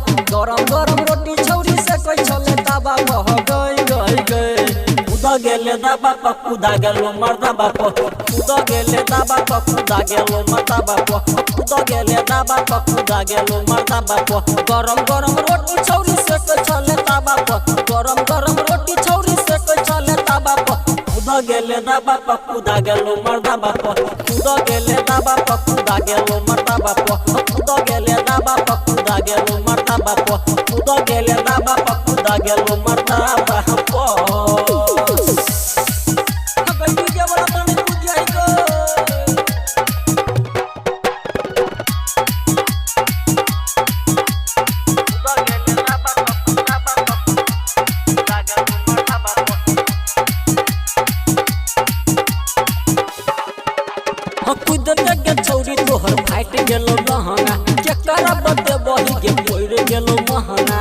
गरम गरम रोटी छौरी से कोई चले दाबा कह गई गई गई उदा गेले दाबा कुदा गेलो मर्दा बाप उदा गेले दाबा कुदा गेलो मर्दा बाप उदा गेले दाबा कुदा गेलो मर्दा बाप गरम गरम रोटी छौरी से कोई चले दाबा गरम गरम रोटी छौरी से कोई चले दाबा उदा गेले दाबा कुदा गेलो मर्दा बाप उदा गेले दाबा कुदा गेलो मर्दा बाप उदा गेले दाबा कुदा गेलो मर्दा बाप उदा गेले दाबा कुदा गेलो मर्दा बाप छौरी तोहर फाइट गेलो गहना केकरा बदे बही गे पोर गेलो महना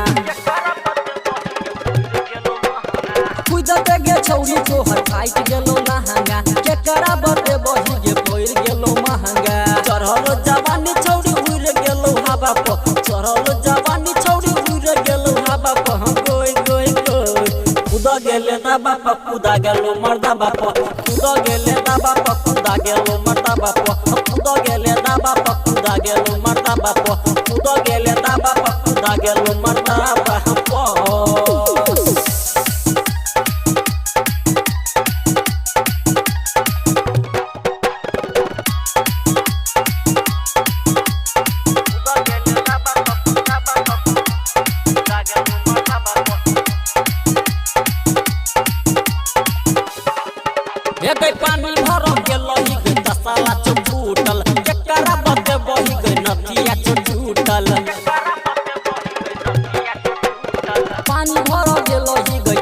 खुद गे छौरी तोहर फाइट गेलो महंगा केकरा बदे बही गे पोर गेलो महंगा चढ़ल जवानी छौरी उड़ गेलो हवा प चढ़ल जवानी छौरी उड़ गेलो हवा प गोई गोई गोई खुदा गेले दाबा कुदा गेलो मर्दा बाप खुदा गेले दाबा कुदा गेलो मर्दा बाप खुदा गेले दाबा कुदा गेलो मर्दा बाप खुदा गेले दाबा कुदा गेलो मर्दा बाप पानी भर गेलो दसाला छूटल केकरा बदे बही गई नथिया छूटल पानी भर गेलो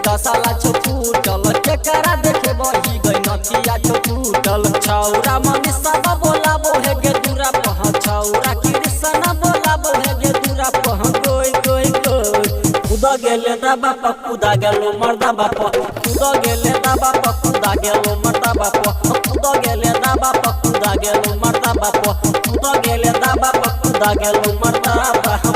दसाला छूटल केकरा देखे बही गई नथिया छूटल छौरा मनीषा बोलाबो हे गे दूरा पह छौरा कृष्ण बोलाबो हे गे दूरा पह गोई गोई गोई खुदा गेले दाबा कुदा गेलो मर्दा बाप खुदा गेले दाबा कुदा गेलो मर्दा बाप खुदा गेले दाबा कुदा गेलो मर्दा बाप खुदा गेले दाबा कुदा गेलो मर्दा बाप